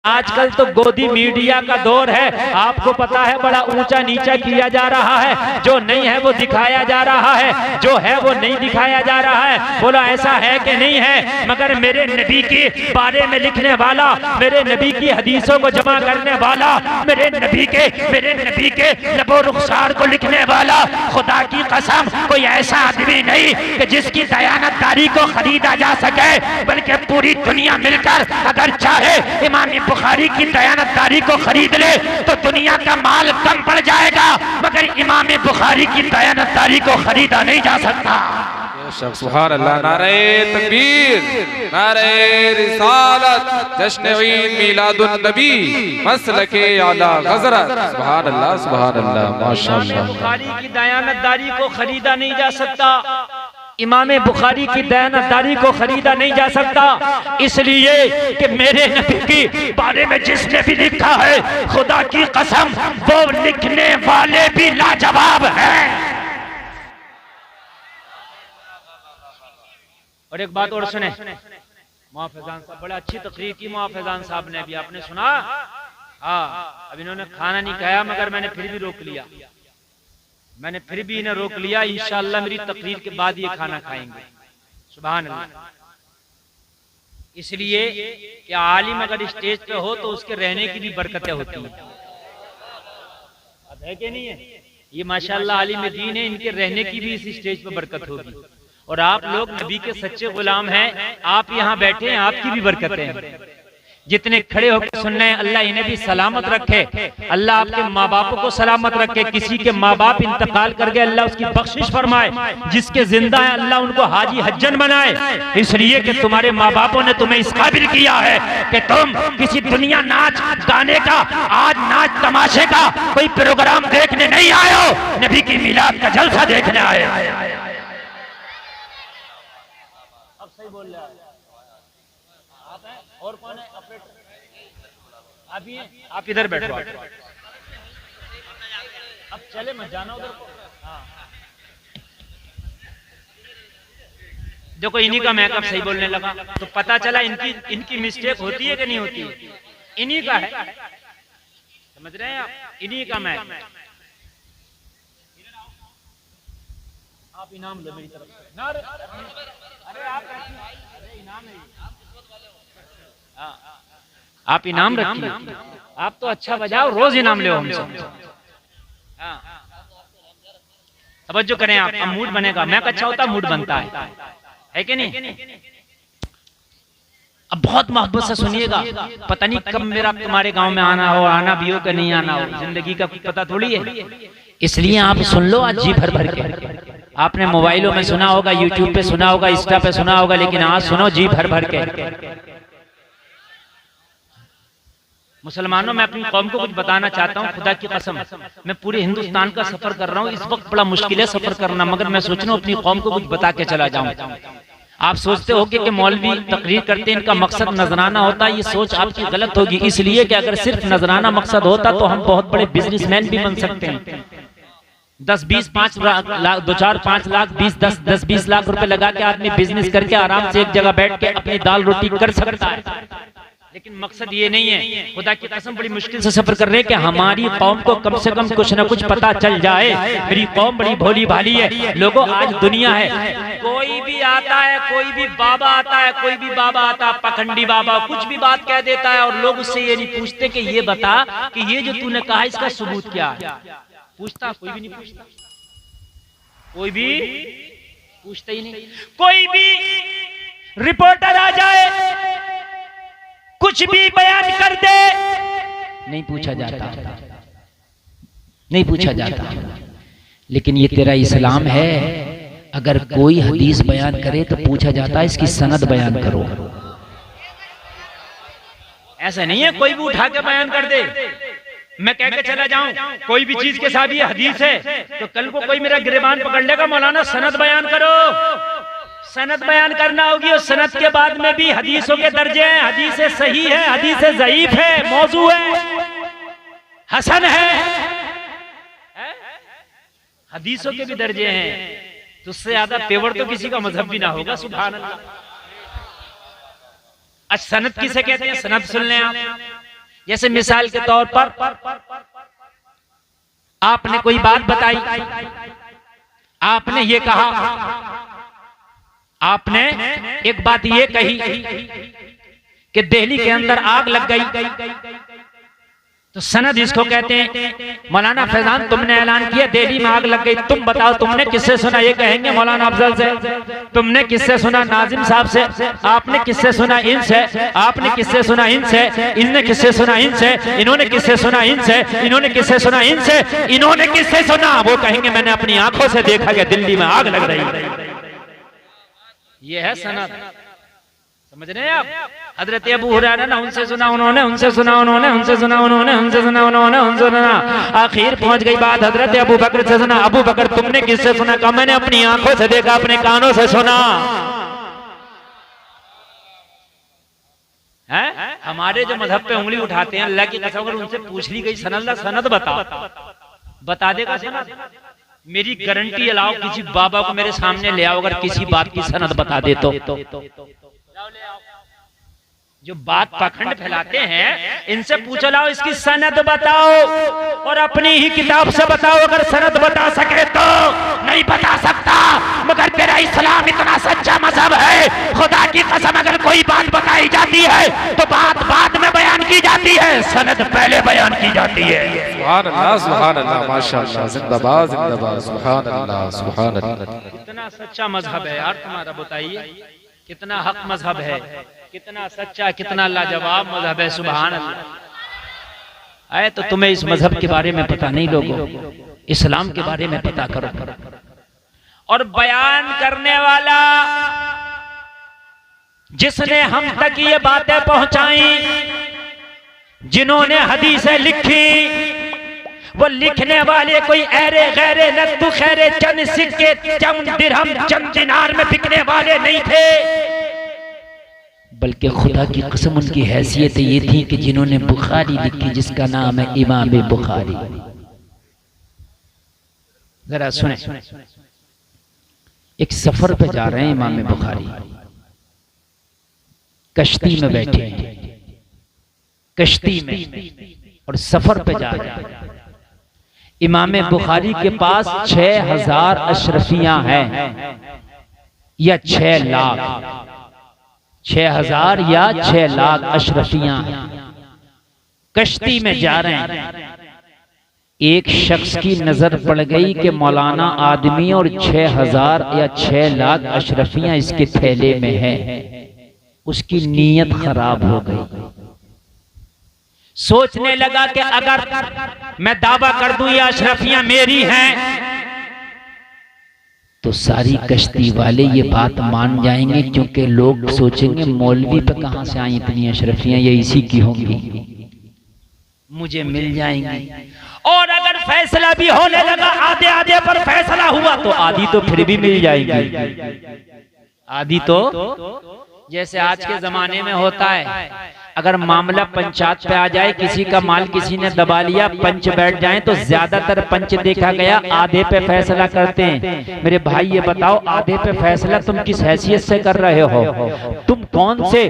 आजकल तो गोदी मीडिया का दौर है, आपको पता है, बड़ा ऊंचा नीचा किया जा रहा है, जो नहीं है वो दिखाया जा रहा है, जो है वो नहीं दिखाया जा रहा है। बोला ऐसा है कि नहीं है? मगर मेरे नबी के बारे में लिखने वाला, मेरे नबी की हदीसों को जमा करने वाला, मेरे नबी के लबो रुखसार को लिखने वाला, खुदा की कसम कोई ऐसा आदमी नहीं कि जिसकी दयानतदारी को खरीदा जा सके, बल्कि पूरी दुनिया मिलकर अगर चाहे इमाम बुखारी की दयानतदारी को खरीद ले तो दुनिया का माल कम पड़ जाएगा, मगर इमाम बुखारी की दयानतदारी को खरीदा नहीं जा सकता। सुभान अल्लाह, नारे तकबीर, नारे रिसालत, जश्न ईद मिलादुन नबी, मसलके आला हज़रत। सुभान अल्लाह, सुभान अल्लाह, माशाअल्लाह। बुखारी की दयानतदारी को खरीदा नहीं जा सकता, इमाम बुखारी की दयानतदारी को खरीदा नहीं जा सकता, इसलिए कि मेरे नबी के बारे में जिसने भी लिखा है, खुदा की कसम वो लिखने वाले भी लाजवाब हैं। और एक बात और सुने, मुआफ़िज़ान साहब बड़ा अच्छी तकरीर की, मुआफ़िज़ान साहब ने भी, आपने सुना? हाँ, अब इन्होंने खाना नहीं खाया मगर मैंने फिर भी रोक लिया, मैंने फिर भी इन्हें रोक लिया। इंशाअल्लाह मेरी तकरीर के बाद ये खाना खाएंगे। सुभान अल्लाह। इसलिए कि आलिम अगर स्टेज पे हो तो उसके रहने की भी बरकतें होती हैं। अब है कि नहीं है? ये माशाअल्लाह आलिम दीन है, इनके रहने की भी इस स्टेज पे बरकत होगी। और आप लोग नबी के सच्चे गुलाम हैं, आप यहाँ बैठे हैं, आपकी भी बरकतें हैं। जितने खड़े होकर सुन रहे हैं, अल्लाह इन्हें भी सलामत रखे, अल्लाह आपके माँ बापों को सलामत रखे। किसी के माँ बाप इंतकाल कर गए, अल्लाह उसकी बख्शिश फरमाए, जिसके जिंदा है अल्लाह उनको हाजी हज्जन बनाए, इसलिए कि तुम्हारे माँ बापों ने तुम्हें इस काबिल किया है कि तुम किसी दुनिया नाच गाने का, आज नाच तमाशे का कोई प्रोग्राम देखने नहीं आए हो, नबी की मिलाद का जलसा देखने आए। अब सही बोल रहा है। और कौन है? आप इधर बैठो, अब चले मत जाना उधर को। हाँ। देखो इन्हीं का मैकअप सही बोलने लगा तो पता चला इनकी मिस्टेक होती है कि नहीं होती है, इन्हीं का है, समझ रहे हैं आप? इन्हीं का मैकअप। आप इनाम लो मेरी तरफ से। अरे आप इनाम है, आप इनाम रखिए, आप तो अच्छा बजाओ, रोज इनाम ले हमसे। तवज्जो करें आप, अब मूड बनेगा, मैं अच्छा होता मूड बनता है कि नहीं? अब बहुत मोहब्बत से सुनिएगा, पता नहीं कब मेरा तुम्हारे गांव में आना हो, आना भी हो कि नहीं आना हो, जिंदगी का पता थोड़ी है, इसलिए आप सुन लो आज जी भर भर के। आपने मोबाइलों में सुना होगा, यूट्यूब पे सुना होगा, इंस्टा पे सुना होगा, लेकिन आज सुनो जी भर भर के। मुसलमानों, मैं अपनी कौम को कुछ बताना चाहता हूँ, खुदा की कसम, मैं पूरे हिंदुस्तान का सफर कर रहा हूँ, इस वक्त बड़ा मुश्किल है सफर करना, मगर मैं सोच रहा हूँ अपनी कौम को कुछ बता के चला जाऊँ। आप सोचते होगे कि मौलवी तकरीर करते हैं, इनका मकसद नजराना होता है, ये सोच आपकी गलत होगी, इसलिए कि अगर सिर्फ नजराना मकसद होता तो हम बहुत बड़े बिजनेसमैन भी बन सकते हैं। 10-20 5 लाख 2-4-5 लाख 10-20 लाख रुपए लगा के आदमी बिजनेस करके आराम से एक जगह बैठ के अपनी दाल रोटी कर सकता है, लेकिन मकसद ये नहीं है। खुदा की कसम बड़ी मुश्किल से सफर कर रहे हैं कि हमारी कौम को कम से कम कुछ ना कुछ पता चल जाए। मेरी कौम बड़ी भोली भाली है लोगों, आज दुनिया है, कोई भी आता है, कोई भी बाबा आता है, कोई भी बाबा आता है, पखंडी बाबा कुछ भी बात कह देता है, और लोग उससे ये नहीं पूछते कि ये बता कि ये जो तूने कहा इसका सबूत क्या है। पूछता कोई भी नहीं, पूछता कोई भी पूछता ही नहीं। कोई भी रिपोर्टर आ जाए, कुछ भी बयान कर दे, नहीं पूछा जाता, नहीं पूछा जाता। लेकिन ये तेरा इस्लाम है, अगर कोई हदीस बयान करे तो पूछा जाता है इसकी सनद बयान करो। ऐसा नहीं है कोई भी उठा के बयान कर दे, मैं कह के चला जाऊं कोई भी चीज के साथ ये हदीस है तो कल को कोई मेरा गिरबान पकड़ लेगा, मौलाना सनद बयान करो, सनद बयान करना होगी। और सनद के बाद में भी हदीसों के दर्जे हैं, हदीस सही है, हदीस ज़ईफ है, मौजू है, हसन है, हदीसों के भी दर्जे हैं। तो उससे ज्यादा पेवर तो किसी का मजहब भी ना होगा। सुभान अल्लाह। सनद किसे कहते हैं? सनद सुन लें आप, जैसे मिसाल के तौर पर आपने कोई बात बताई, आपने ये कहा, आपने एक बात ये कही कि दिल्ली के अंदर आग लग गई, तो सनद इसको कहते हैं। मौलाना फैजान तुमने ऐलान किया दिल्ली में आग लग गई, तुम बताओ तुमने किससे सुना? ये कहेंगे मौलाना अफजल से। तुमने किससे सुना? नाजिम साहब से। आपने किससे सुना? इनसे। आपने किससे सुना? इनसे। इनने किससे सुना? इनसे। इन्होंने किससे सुना? इनसे। इन्होंने किससे सुना? इनसे। इन्होंने किससे सुना? वो कहेंगे मैंने अपनी आंखों से देखा कि दिल्ली में आग लग रही। ये है सनद, समझ रहे हैं आप? हजरत अबू हुरैरा ने उनसे सुना, उन्होंने उनसे सुना, उन्होंने उनसे सुना, उन्होंने उनसे सुना, उन्होंने उनसे सुना। आखिर पहुंच गई बात हजरत अबू बकर से सुना। अबू बकर तुमने किससे सुना? कहा मैंने अपनी आंखों से देखा, अपने कानों से सुना। है हमारे जो मजहब पे उंगली उठाते हैं, अल्लाह की कसम अगर उनसे पूछ ली गई सनद बता देगा सनद। मेरी गारंटी अलाओ, किसी बाबा को मेरे सामने ले आओ, अगर किसी बात की सनद बता दे तो। जो बात पाखंड फैलाते हैं इनसे पूछ लाओ इसकी सनद बताओ, और अपनी ही किताब से बताओ। अगर सनद बता सके तो। नहीं बता सकता, मगर तेरा इस्लाम इतना सच्चा मजहब है, खुदा की कसम अगर कोई बात बताई जाती है तो बात बाद में बयान की जाती है, सनद पहले बयान की जाती है। सुभान अल्लाह, सुभान अल्लाह, माशाअल्लाह, जिंदाबाद जिंदाबाद, सुभान अल्लाह, सुभान अल्लाह। कितना सच्चा मजहब है यार तुम्हारा, बताइए कितना हक मजहब है, कितना सच्चा, कितना लाजवाब मजहब है। सुभान अल्लाह। आए तो तुम्हें इस मजहब के बारे में पता नहीं, लोगों इस्लाम के बारे में पता करो। और बयान करने वाला जिसने हम तक ये बातें पहुंचाई, जिन्होंने हदीसें लिखी, वो लिखने वाले कोई ऐरे गैरे नत्तु खैरे चंद सिक्के चंद दिरहम चंद दिनार में बिकने वाले नहीं थे, बल्कि खुदा की कसम उनकी हैसियत ये थी कि जिन्होंने बुखारी लिखी, जिसका नाम है इमाम बुखारी। जरा सुने, एक सफर पे जा रहे हैं इमाम बुखारी, कश्ती में बैठे हैं, कश्ती में, और सफर पे जा रहे हैं। इमाम बुखारी के पास 6000 अशरफियां हैं, या 6 लाख, 6000 या 6 लाख अशरफियां कश्ती में जा रहे हैं। एक शख्स की नजर पड़ गई कि मौलाना आदमी और 6000 या 6 लाख अशरफियां इसके थैले में है। उसकी नीयत खराब हो गई। सोचने लगा कि अगर मैं दावा कर दूं ये अशरफियां मेरी हैं तो सारी कश्ती वाले ये बात मान जाएंगे, क्योंकि लोग सोचेंगे मौलवी पे कहां से आई इतनी अशरफियां, ये इसी की होंगी, मुझे मिल जाएंगी। और अगर फैसला भी होने लगा, आधे आधे पर फैसला हुआ, तो आधी तो फिर भी मिल जाएगी। आधी तो जैसे आज के जमाने में होता है, अगर मामला पंचायत पे आ जाए, किसी का माल किसी ने दबा लिया, पंच बैठ जाए, तो ज्यादातर पंच देखा गया आधे पे फैसला करते हैं। मेरे भाई ये बताओ, आधे पे फैसला तुम किस हैसियत से कर रहे हो? तुम कौन से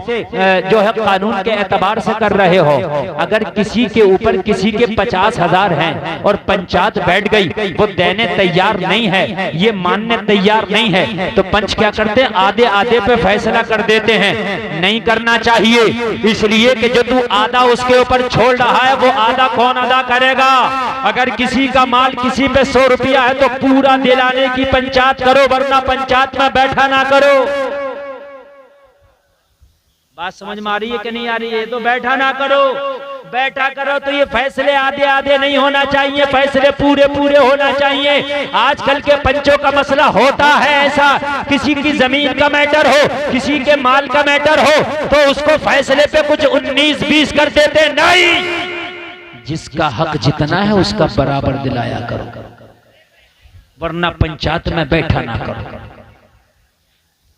जो है कानून के एतबार से कर रहे हो? अगर किसी के ऊपर किसी के 50,000 हैं और पंचायत बैठ गई, वो देने तैयार नहीं है, ये मानने तैयार नहीं है, तो पंच क्या करते हैं? आधे आधे पे फैसला कर देते हैं। नहीं करना चाहिए, इसलिए कि जो तू आधा उसके ऊपर छोड़ रहा है, वो आधा कौन अदा करेगा? अगर किसी का माल किसी पे 100 रुपया है तो पूरा दिलाने की पंचायत करो, वरना पंचायत में बैठा ना करो। बात समझ में आ रही है कि नहीं आ रही है? तो बैठा ना करो, बैठा करो तो ये फैसले आधे आधे नहीं होना चाहिए, फैसले पूरे पूरे होना चाहिए। आजकल के पंचों का मसला होता है ऐसा, किसी की जमीन का मैटर हो, किसी के माल का मैटर हो, तो उसको फैसले पे कुछ 19-20 कर देते। नहीं, जिसका हक जितना है उसका बराबर दिलाया करो, वरना पंचायत में बैठा ना करो।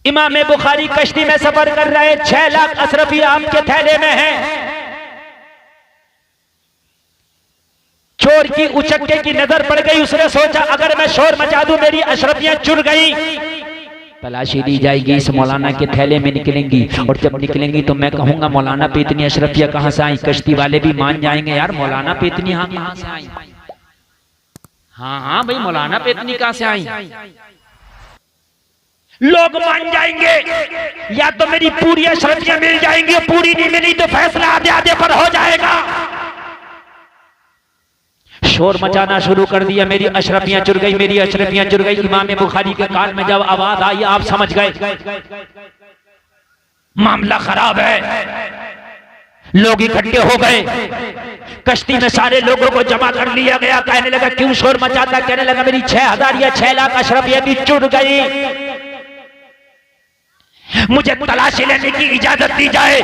इमाम बुखारी कश्ती में सफर कर रहे, 6 लाख अशरफी आपके थैले में है। चोर की उचक्के की नजर पड़ गई, उसने सोचा अगर मैं शोर मचा दूं, मेरी अशरफियां चुर गई, तलाशी ली जाएगी, इस मौलाना के थैले में निकलेंगी, और जब निकलेंगी तो मैं कहूंगा मौलाना पे इतनी अशरफिया कहाँ से आई। कश्ती वाले भी मान जाएंगे यार मौलाना पे इतनी हाँ कहाँ से आई। हाँ हाँ भाई मौलाना पे इतनी कहाँ से आई। लोग मान जाएंगे या तो मेरी पूरी अशरफियां मिल जाएंगी, पूरी नहीं मिली तो फैसला आधे आधे पर हो जाएगा। शोर मचाना शुरू कर दिया, मेरी अशरफियां चुर गई, मेरी अशरफियां चुर गई। इमाम बुखारी के कान में जब आवाज आई आप समझ गए मामला खराब है। लोग इकट्ठे हो गए, कश्ती में सारे लोगों को जमा कर लिया गया। कहने लगा क्यों शोर मचाता, कहने लगा मेरी 6000 या 6 लाख अशरफियां भी चुर गई, मुझे तलाशी लेने की इजाजत दी जाए।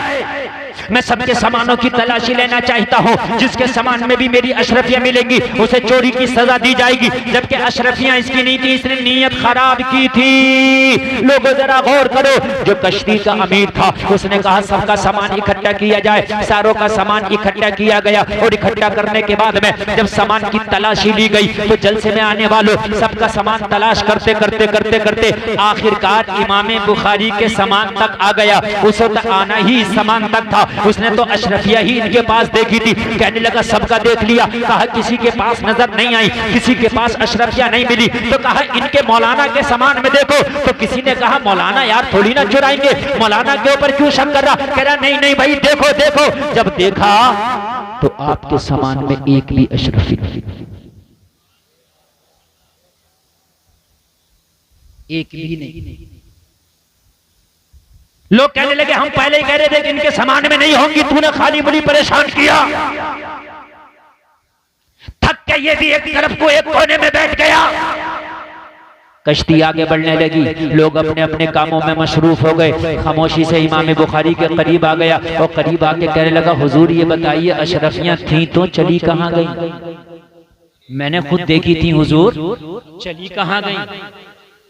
मैं सबके सामानों की तलाशी लेना चाहता हूँ, जिसके सामान में भी मेरी अशरफियां मिलेंगी उसे चोरी की सजा दी जाएगी। जबकि अशरफियां इसकी नहीं थी, इसने नीयत खराब की थी। लोगों जरा गौर करो, जो कश्ती का अमीर था उसने कहा सबका सामान इकट्ठा किया जाए। सारों का सामान इकट्ठा किया गया और इकट्ठा करने के बाद में जब सामान की तलाशी ली गई तो जलसे में आने वालों सबका सामान तलाश करते करते करते करते आखिरकार इमाम बुखारी के सामान तक आ गया। उस वक्त आना ही सामान तक था, उसने तो अशरफिया ही इनके पास देखी थी। कहने लगा सबका देख लिया, कहा किसी के पास नजर नहीं आई, किसी के पास अशरफिया नहीं मिली। तो कहा इनके मौलाना के सामान में देखो, तो किसी ने कहा मौलाना यार थोड़ी ना चुराएंगे, मौलाना के ऊपर क्यों शक कर रहा। कह रहा नहीं नहीं भाई देखो देखो। जब देखा तो आपके सामान में एक भी अशरफी नहीं, एक भी नहीं। लोग कहने लगे हम पहले ही कह रहे थे कि इनके सामान में नहीं होंगी, तूने खाली मुझे परेशान किया। थक के ये भी एक तरफ को एक कोने में बैठ गया। कश्ती आगे बढ़ने लगी, लोग अपने अपने कामों में मशरूफ हो गए। खामोशी से इमाम बुखारी के करीब आ गया और करीब आके कहने लगा हुजूर ये बताइए अशरफियां थी तो चली कहां गई। मैंने खुद देखी थी हुजूर, चली कहां गई।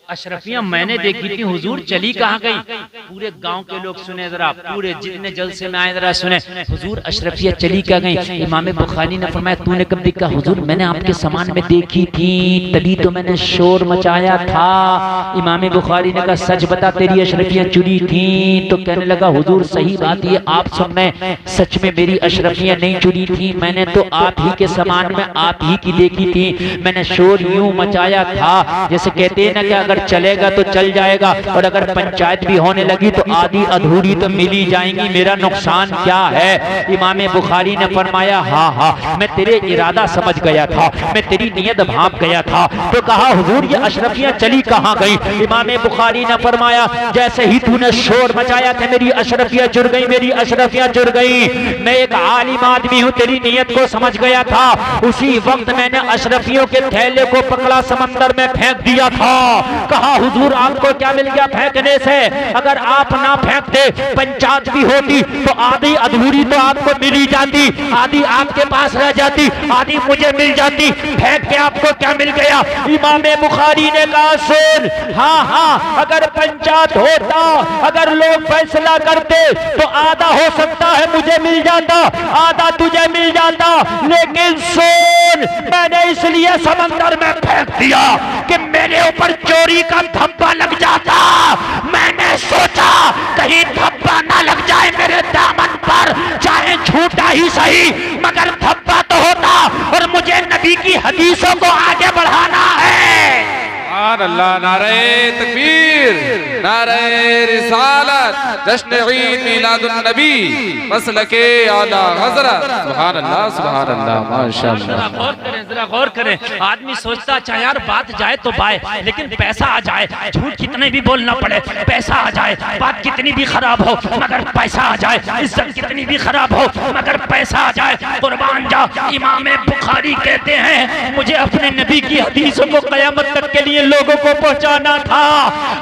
अशरफियां मैंने देखी थी हुजूर, चली कहां गई। पूरे गांव के लोग सुने जरा, पूरे जितने जलसे में आए जरा सुने, हुजूर अशरफियां चली क्या गई। इमाम बुखारी ने फरमाया तूने कब देखा। हुजूर मैंने आपके सामान में देखी थी, तभी तो मैंने शोर मचाया था। इमाम बुखारी ने कहा सच बता तेरी अशरफियां चुरी थी। तो कहने लगा हुजूर सही बात ये आप सुन रहे, सच में मेरी अशरफियां नहीं चुरी थी, मैंने तो आप ही के सामान में आप ही की देखी थी। मैंने शोर यूं मचाया था जैसे कहते हैं ना कि अगर चलेगा तो चल जाएगा, और अगर पंचायत भी होने लगी तो आधी अधूरी तो मिली जाएंगी, मेरा नुकसान क्या है। इमाम बुखारी ने फरमाया हाँ हाँ मैं तेरे इरादा समझ गया था, मैं तेरी नीयत भांप गया था। तो कहा हुजूर ये अशरफियां चली कहां गई। इमाम बुखारी ने फरमाया जैसे ही तूने शोर मचाया था मेरी अशरफियां चुर गई, मेरी अशरफियां चुर गई। मैं एक आलिम आदमी हूं, तेरी नीयत को समझ गया था। उसी वक्त मैंने अशरफियों के थैले को पकड़ा, समंदर में फेंक दिया था। कहा हुजूर आपको क्या मिल गया फेंकने से। अगर आप ना फेंकते पंचायत भी होती तो आधी अधूरी तो आपको मिली जाती, आधी आपके पास रह जाती, आधी मुझे मिल जाती। फेंक के आपको क्या मिल गया। इमाम बुखारी ने कहा सुन हाँ हाँ अगर पंचायत होता, अगर लोग फैसला करते तो आधा हो सकता है मुझे मिल जाता, आधा तुझे मिल जाता। लेकिन सुन मैंने इसलिए समंदर में फेंक दिया कि मेरे ऊपर चोरी का धब्बा लग जाता। मैंने सोचा कहीं धब्बा ना लग जाए मेरे दामन पर, चाहे झूठा ही सही मगर धब्बा तो होता, और मुझे नबी की हदीसों को आगे बढ़ाना है। अल्लाह नारे तकबीर, नारे रिसालत, जश्न ईद मिलादुन नबी, मसलके आला हज़रत। सुभान अल्लाह सुभान अल्लाह माशाअल्लाह। जरा गौर करें, आदमी सोचता अच्छा यार बात जाए तो बाय, लेकिन पैसा आ जाए, झूठ कितने भी बोलना पड़े, पैसा आ जाए, बात कितनी भी खराब हो मगर पैसा आ जाए, इज्जत कितनी भी खराब हो मगर पैसा आ जाए। कुर्बान जा इमाम बुखारी कहते हैं मुझे अपने नबी की हदीसों को कयामत तक के लिए लोगों को पहुंचाना था।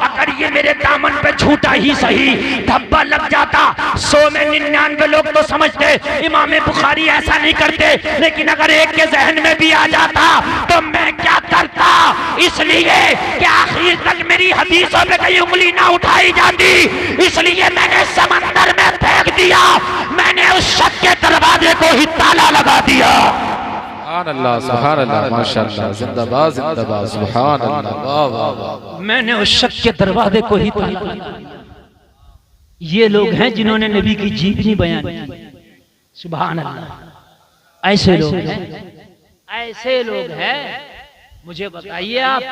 अगर ये मेरे दामन पे झूठा ही सही धब्बा लग जाता, 100 में 99 लोग तो समझते इमाम बुखारी ऐसा नहीं करते, लेकिन अगर एक के जहन में भी आ जाता तो मैं क्या करता। इसलिए कि आखिर तक मेरी हदीसों पे कहीं उंगली ना उठाई जाती, इसलिए मैंने समंदर में फेंक दिया। मैंने उस शक के दरवाजे को ही ताला लगा दिया। सुभान अल्लाह माशाअल्लाह, जिंदाबाद जिंदाबाद, सुभान अल्लाह, वाह वाह वाह। मैंने उस शख्स के दरवाजे को ही ताला दिया। ये लोग हैं जिन्होंने नबी की जीवनी बयान की। सुभान अल्लाह, ऐसे लोग हैं, ऐसे लोग हैं। मुझे बताइए आप,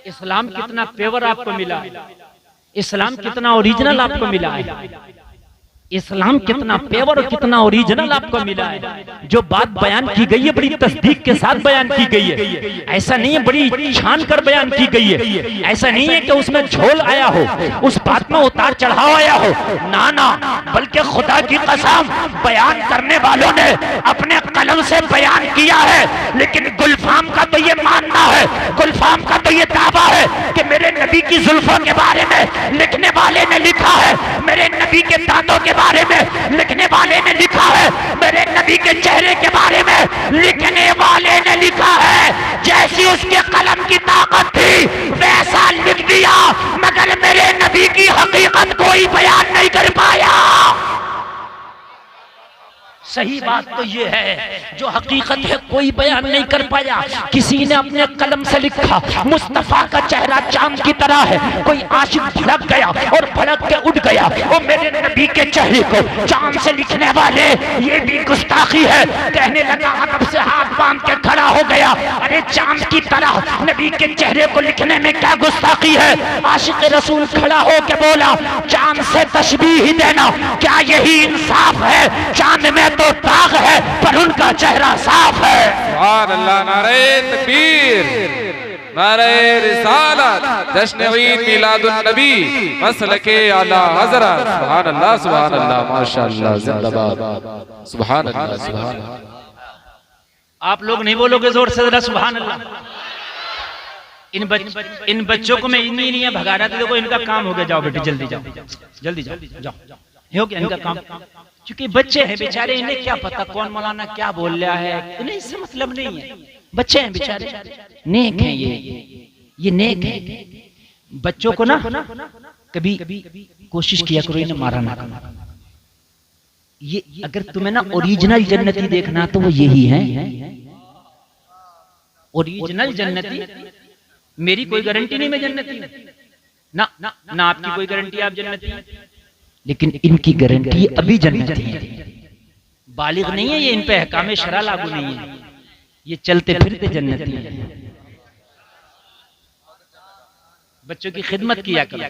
इस्लाम कितना पेवर आपको मिला है, इस्लाम कितना ओरिजिनल आपको मिला है, इस्लाम कितना पेवर और कितना ओरिजिनल आपको मिला है। जो बात बयान की गई है बड़ी तस्दीक के साथ बयान की गई है। ऐसा नहीं है बड़ी छान कर बयान की गई है। ऐसा नहीं है कि उसमें झोल आया हो, उस बात में उतार चढ़ाव आया हो, ना ना, बल्कि खुदा की कसम बयान करने वालों ने अपने कलम से बयान किया है। लेकिन गुलफाम का तो ये मानना है, गुलफाम का तो ये दावा है कि मेरे नबी की जुल्फों के बारे में लिखने वाले ने लिखा है, मेरे नबी के दांतों के बारे में लिखने वाले ने लिखा है, मेरे नबी के चेहरे के बारे में लिखने वाले ने लिखा है। जैसी उसके कलम की ताकत थी वैसा लिख दिया, मगर मेरे नबी की हकीकत कोई बयान नहीं कर पाया। सही बात तो ये है, जो हकीकत है कोई बयान नहीं कर पाया। किसी ने अपने कलम से लिखा, मुस्तफा का चेहरा चांद की तरह है। कोई आशिक भड़क गया और भड़क के उड़ गया, और मेरे नबी के चेहरे को चांद से लिखने वाले, ये भी गुस्ताखी है। कहने लगा, अदब से हाथ बांध के खड़ा हो गया, अरे चांद की तरह नबी के चेहरे को लिखने में क्या गुस्ताखी है। आशिक रसूल खड़ा हो के बोला, चांद से तशबीह ही देना क्या यही इंसाफ है। चांद में तो दाग है पर उनका चेहरा साफ है। सुभान अल्लाह, नारे तकबीर, नारे रिसालत, जश्न ईद मिलादुन नबी, मसलके आला हज़रत। सुभान अल्लाह, सुभान अल्लाह, माशाअल्लाह, जिंदाबाद, सुभान अल्लाह, सुभान अल्लाह। आप लोग नहीं बोलोगे जोर से जरा सुभान अल्लाह। इन बच्चों को मैं इन्हीं नहीं भगा रहा था। देखो इनका काम हो गया, जाओ बेटे जल्दी जाओ, जल्दी जाओ, जाओ हो गया इनका काम। क्योंकि बच्चे हैं बेचारे, इन्हें क्या पता कौन मौलाना क्या बोल रहा है, इन्हें इससे मतलब नहीं है। बच्चे हैं बेचारे, नेक हैं ये नेक है। बच्चों को ना कभी कोशिश किया करो इन्हें मारा ना करो। ये अगर तुम्हें ना ओरिजिनल जन्नती देखना तो वो यही है, ओरिजिनल जन्नती। मेरी कोई गारंटी नहीं मैं जन्नती ना, ना आपकी कोई गारंटी आप जन्नती, लेकिन इनकी गारंटी अभी जन्नती है। बालिग नहीं है ये, इन पे अहकाम शरा लागू नहीं है, ये चलते फिरते जन्नती है। बच्चों की खिदमत किया करो।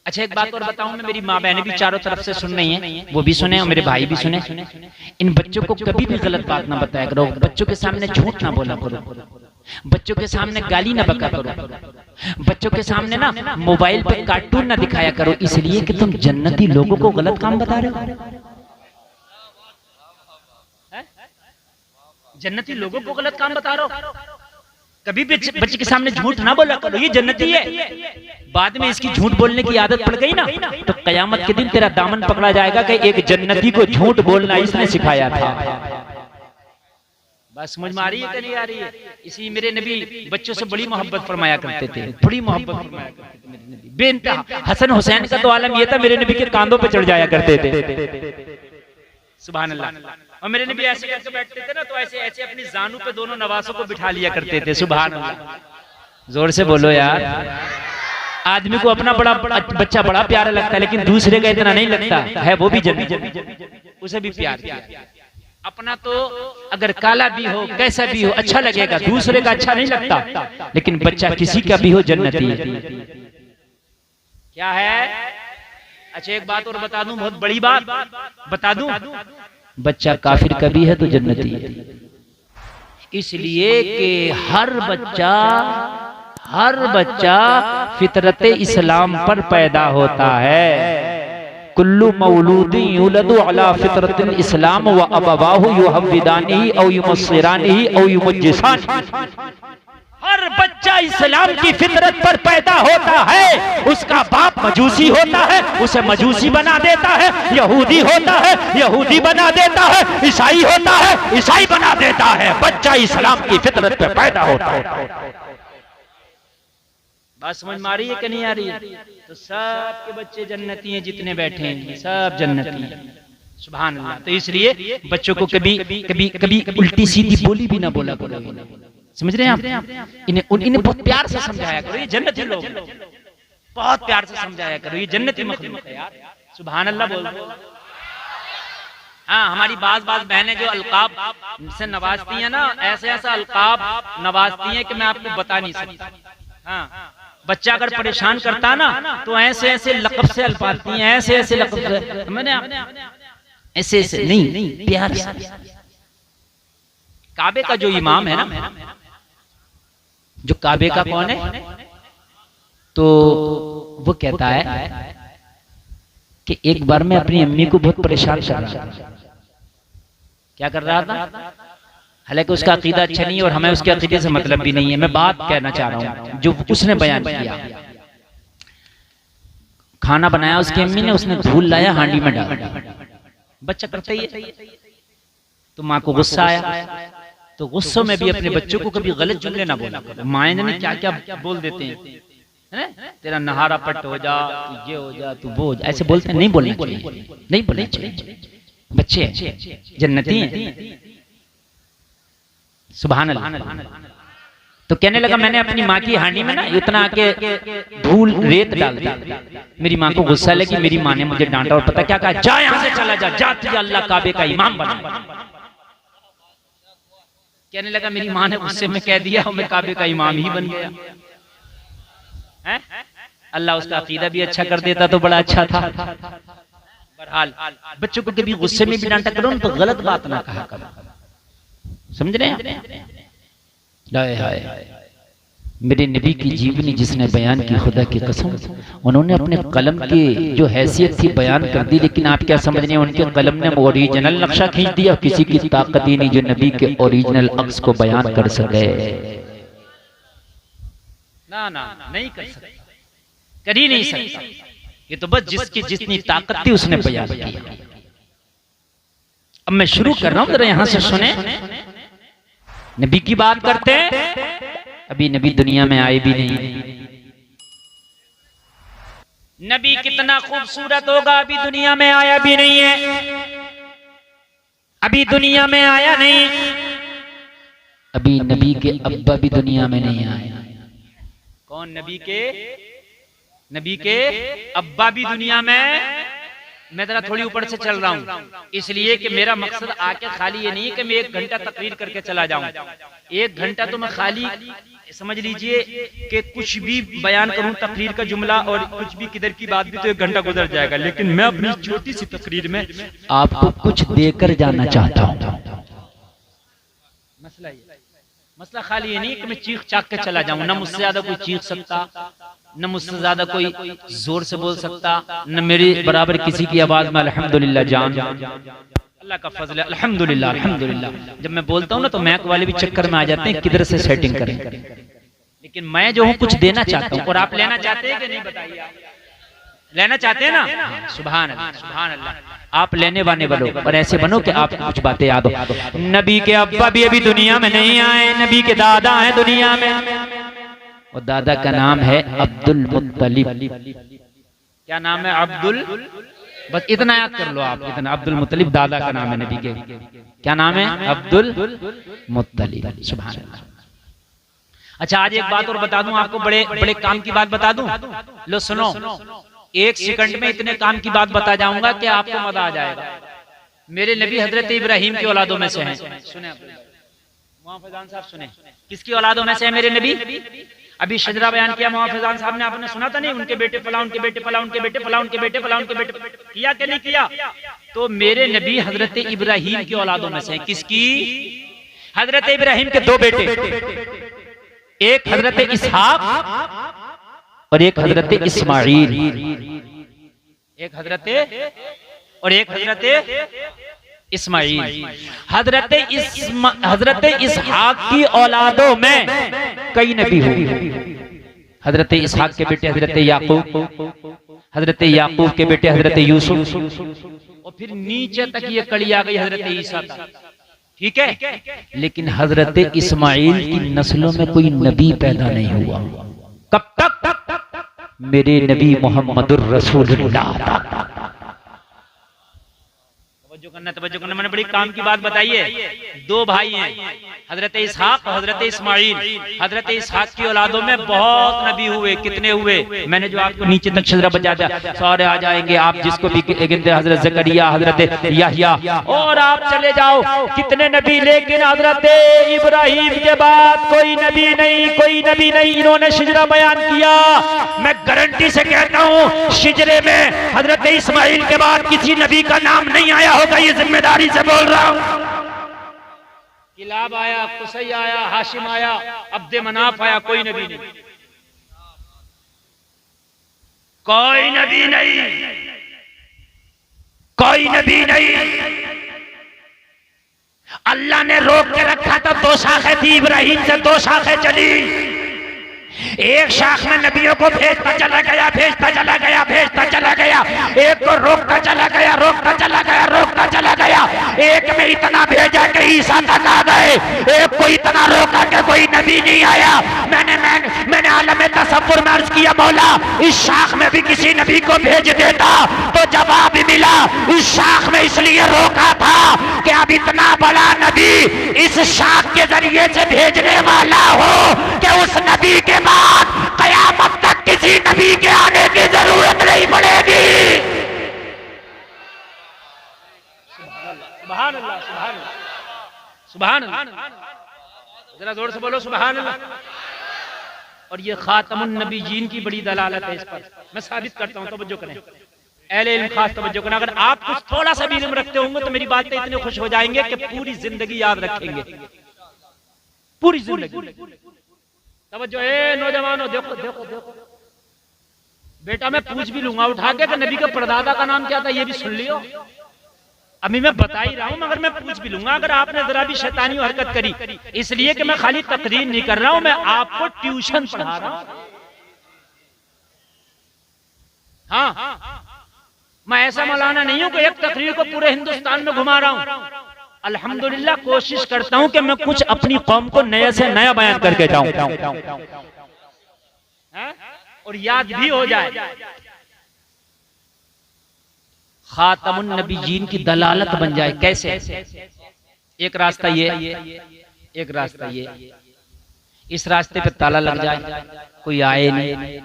अच्छा एक बात और बताऊं मैं, मेरी माँ बहनें भी चारों तरफ से सुन रही हैं, वो भी सुने और मेरे भाई भी सुने। इन बच्चों को कभी भी गलत बात ना बताया करो, बच्चों के सामने झूठ ना बोला करो, बच्चों के सामने गाली ना बका करो, बच्चों के सामने ना मोबाइल पे कार्टून ना दिखाया करो, इसलिए कि तुम जन्नती लोगों को गलत काम बता रहे हो। जन्नती लोगों को गलत काम बता रहे हो। कभी भी बच्चे के सामने झूठ ना बोला करो, ये जन्नती है। बाद में इसकी झूठ बोलने की आदत पड़ गई ना, तो कयामत के दिन तेरा दामन पकड़ा जाएगा कि एक जन्नती को झूठ बोलना इसने सिखाया था। बस समझ में आ रही है कि नहीं आ रही है। इसी मेरे नबी बच्चों से बड़ी मोहब्बत फरमाया करते थे, बड़ी मोहब्बत फरमाया करते थे मेरे नबी, बेइंतहा। हसन हुसैन का तो आलम यह था, मेरे नबी के कांधों पे चढ़ जाया करते थे। सुभान अल्लाह। और मेरे नबी ऐसे करके बैठते थे ना, तो ऐसे ऐसे अपनी जानू पे दोनों नवासों को बिठा लिया करते थे। सुभान अल्लाह, जोर से बोलो यार। आदमी को अपना बड़ा बच्चा बड़ा प्यारा लगता है, लेकिन दूसरे का इतना नहीं लगता है, वो भी जन्नती, उसे भी प्यार किया। अपना तो अगर काला भी हो कैसा भी हो अच्छा लगेगा, दूसरे का अच्छा नहीं लगता, लेकिन बच्चा किसी का भी हो जन्नती क्या है। अच्छा एक बात और बता दूं, बहुत बड़ी बात बता दूं, बच्चा काफिर का भी है तो जन्नती है। इसलिए कि हर बच्चा फितरत इस्लाम पर पैदा होता है। कुल्लु मौलूदिन युलदु अला फितरतिल इस्लाम व अबवाहु युहव्विदानिही औ युमस्सिरानिही औ युमज्जिसानिही। हर बच्चा इस्लाम की फितरत पर पैदा होता है। उसका बाप मजूसी होता है, उसे मजूसी बना देता है, यहूदी होता है, यहूदी बना देता है, ईसाई होता है, ईसाई बना देता है। बच्चा इस्लाम की फितरत पर पैदा होता है। बात समझ में आ रही है कि नहीं आ रही है। तो सबके बच्चे जन्नती हैं, जितने बैठे हैं सब जन्नती हैं। सुभान अल्लाह। तो इसलिए बच्चों को कभी कभी कभी उल्टी सीधी बोली भी ना बोला करो। समझ रहे हैं आप? इन्हें बहुत प्यार से समझाया करो, ये जन्नती लोग, बहुत प्यार से समझाया करो, ये जन्नती मखलूक है यार। सुभान अल्लाह बोल। हाँ, हमारी बाज बहनें जो अलकाब से नवाजती हैं ना, ऐसे ऐसा अलकाब नवाजती हैं कि मैं आपको बता नहीं सकता। हाँ, बच्चा अगर परेशान करता ना तो ऐसे ऐसे लक़ब से अल्फाजती हैं, ऐसे ऐसे लक़ब से, मैंने ऐसे ऐसे नहीं, प्यार से। काबे का जो इमाम है ना, जो काबे का कौन है, तो वो कहता है कि एक बार मैं अपनी अम्मी को बहुत परेशान कर रहा था। क्या कर रहा था? हालांकि उसका अकीदा अच्छा नहीं है और हमें उसके अकीदे से मतलब भी नहीं है। मैं बात कहना चाह रहा हूं जो उसने बयान किया। खाना बनाया उसकी अम्मी ने, उसने धूल लाया हांडी में डाल, बच्चा करता ही है। तो माँ को गुस्सा आया, तो गुस्सों में भी अपने बच्चों को कभी गलत जुमले ना बोला करो। माएँ ने क्या क्या बोल देते हैं, तेरा नहारा पट हो जा, तू ये हो जा, तू वो हो जा, ऐसे बोलते हैं। नहीं बोलना चाहिए, नहीं बोलना चाहिए। बच्चे जन्नती हैं। सुभान अल्लाह। तो कहने लगा मैंने अपनी माँ की हांडी में ना इतना आके धूल रेत डाल दी। मेरी माँ को गुस्सा लगी, मेरी माँ ने मुझे डांटा और पता क्या कहा, जा यहाँ से चला जा, जा तुझे अल्लाह काबे का इमाम बना। कहने लगा मेरी माँ ने गुस्से में कह दिया और मैं काबे का इमाम ही बन गया। अल्लाह उसका अकीदा भी अच्छा कर देता तो बड़ा अच्छा था। बहरहाल बच्चों को कभी गुस्से में भी डांटा करो तो गलत बात ना कहा करो। समझ रहे हैं? मेरे नबी की जीवनी जिसने बयान की, खुदा की कसम, उन्होंने अपने कलम की जो हैसियत थी बयान कर दी, लेकिन आप क्या समझ रहे हैं, उनके कलम ने ओरिजिनल नक्शा खींच दिया। किसी की ताकत ही नहीं जो नबी के ओरिजिनल अक्स को बयान कर सके। ना ना, नहीं कर सकता, कर ही नहीं सकता। ये तो बस जिसकी जितनी ताकत थी उसने बयान किया। अब मैं शुरू कर रहा हूं, जरा यहां से सुने। नबी की बात करते हैं, अभी नबी दुनिया में आए भी नहीं। नबी कितना खूबसूरत होगा, अभी दुनिया में आया भी नहीं है। अभी दुनिया में आया नहीं, अभी नबी के अब्बा भी दुनिया में नहीं आए। कौन? नबी के अब्बा भी दुनिया में। मैं जरा थोड़ी ऊपर से चल रहा हूं इसलिए कि मेरा मकसद आके खाली ये नहीं कि मैं 1 घंटा तकरीर करके चला जाऊं। 1 घंटा तो मैं खाली समझ लीजिए कि कुछ भी बयान करूं, तकरीर का जुमला और कुछ भी किधर की बात भी, तो 1 घंटा गुजर जाएगा। लेकिन मैं अपनी छोटी सी तकरीर में आपको कुछ देकर जाना चाहता हूं। मसला खाली ये नहीं कि मैं चीख चाक के चला जाऊं। न मुझसे ज्यादा कोई चीख सकता, न मुझसे ज्यादा कोई जोर से बोल सकता, न मेरे बराबर किसी की आवाज में अल्हम्दुलिल्लाह जान। अल्लाह का फजल है, अल्हम्दुलिल्लाह अल्हम्दुलिल्लाह। जब मैं बोलता हूँ ना तो मैक वाले भी चक्कर में आ जाते हैं किधर से सेटिंग करें। लेकिन मैं जो हूँ कुछ देना चाहता हूँ। और आप लेना चाहते हैं कि नहीं बताइए? आप लेना चाहते हैं ना? सुभान अल्लाह, सुभान अल्लाह। आप लेने वाले बनो और ऐसे बनो कि आप कुछ बातें याद हो। नबी के अब्बा भी अभी दुनिया में नहीं आए, नबी के दादा हैं दुनिया में। और दादा का नाम है अब्दुल मुत्तलिब। क्या नाम है? अब्दुल। बस इतना याद कर लो आप, इतना। अब्दुल मुत्तलिब दादा का नाम है नबी के। क्या नाम है? अब्दुल मुत्तलिब। सुभान अल्लाह। अच्छा, आज एक बात और बता दूं आपको, बड़े बड़े काम की बात बता दूं। लो सुनो, 1 सेकंड में इतने काम की बात बता जाऊंगा कि आपको मजा आ जाएगा। मेरे नबी हजरत इब्राहिम की औलादों में से हैं। सुने फैजान साहब, सुने किसकी औलादों में से है मेरे नबी? अभी शजरा बयान किया फैजान साहब ने, आपने सुना था नहीं? उनके बेटे फला, उनके बेटे फला, उनके बेटे फला, उनके बेटे फला, उनके बेटे किया कि नहीं किया? तो मेरे नबी हजरत इब्राहिम की औलादों में से। किसकी? हजरत इब्राहिम के 2 बेटे, एक हजरत इसहाक और एक हजरत इस्माइल। एक हजरत और एक हजरत इस्माइल। हजरत इसहाक की औलादों में कई नबी हुए। हजरत इसहाक के बेटे हजरत याकूब, हजरत याकूब के बेटे हजरत यूसुफ, और फिर नीचे तक ये कड़ी आ गई हजरत ईसा तक। ठीक है, लेकिन हजरत इस्माइल की नस्लों में कोई नबी पैदा नहीं हुआ। कब तक? मेरे नबी मोहम्मदुर रसूलुल्लाह। तवज्जो करना, मैंने बड़ी काम की बात बताई है। दो भाई हैं, हजरत इसहाक और हजरत इस्माइल। हजरत इसहाक की औलादों में बहुत नबी हुए। कितने हुए? मैंने जो आपको नीचे तक शजरा बजा दिया, सारे आ जाएंगे, आप जिसको भी गिनते, हजरत जकरिया, हजरत याहिया, और आप चले जाओ कितने नबी। लेकिन हजरत इब्राहिम के बाद कोई नबी नहीं, कोई नबी नहीं। इन्होंने शिजरा बयान किया। मैं गारंटी से कहता हूँ शिजरे में हजरत इस्माइल के बाद किसी नबी का नाम नहीं आया होगा, ये जिम्मेदारी से बोल रहा हूँ। किलाब आया, कुसै आया, हाशिम आया, अब्दे मनाफ आया, कोई नबी नहीं, कोई नबी नहीं, कोई नबी नहीं। अल्लाह ने रोक के रखा था, दो शाखें थी इब्राहिम से, दो शाखें चली। एक शाख में नबियों को भेजता चला गया, भेजता चला गया, भेजता चला गया। एक को रोकता चला गया, रोकता चला गया, रोकता चला गया। एक में इतना भेजा कि ईसा तक आ गए, एक को इतना रोका कि कोई नबी नहीं आया। मैंने आलम तसव्वुर में अर्ज किया, मौला इस शाख में भी किसी नबी को भेज देता तो जवाब मिला, इस शाख में इसलिए रोका था कि अब इतना बड़ा नबी इस शाख के जरिए से भेजने वाला हो कि उस नबी के बाद कयामत तक किसी नबी के आने की जरूरत नहीं पड़ेगी। सुभान अल्लाह, सुभान अल्लाह, सुभान अल्लाह। जरा जोर से बोलो सुभान अल्लाह। और ये खातमुन नबीयीन की बड़ी दलालत है इस पर। मैं साबित करता हूं, तवज्जो करें अहले इल्म, खास तवज्जो करना। अगर आप कुछ थोड़ा सा भी इल्म रखते होंगे तो मेरी बातें इतने खुश हो जाएंगे कि पूरी जिंदगी याद रखेंगे, पूरी जिंदगी। तवज्जो है नौजवानों, देखो देखो देखो, बेटा मैं पूछ भी लूंगा उठा के कि नबी के परदादा का नाम क्या था, ये भी सुन लियो। अभी मैं बता ही रहा हूं मगर मैं पूछ भी लूंगा अगर आपने जरा भी शैतानी हरकत करी, इसलिए कि मैं खाली तकरीर नहीं कर रहा हूं, मैं आपको ट्यूशन पढ़ा रहा हूं। हाँ, मैं ऐसा मौलाना नहीं हूं कि एक तकरीर को पूरे हिंदुस्तान में घुमा रहा हूं। अल्हम्दुलिल्लाह कोशिश करता हूं कि मैं कुछ अपनी कौम को नए से नया बयान करके जाऊं और याद भी हो जाए। खातमुन नबीयीन की दलालत बन जाए। कैसे? एक रास्ता ये, एक रास्ता ये, इस रास्ते पे ताला लग जाए, कोई आए नहीं।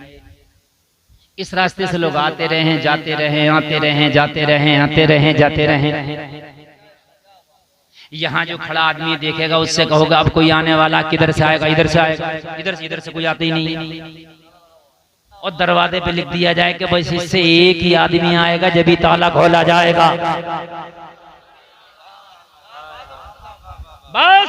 इस रास्ते से लोग आते रहे, जाते रहे, आते रहे, जाते रहे, आते रहे, जाते रहे। यहाँ जो खड़ा आदमी देखेगा उससे कहोगा अब कोई आने वाला, किधर से आएगा? इधर से आएगा, इधर से कोई आता ही नहीं। और दरवाजे पे लिख दिया जाए कि बस इससे एक ही आदमी आएगा जब भी ताला खोला जाएगा। बस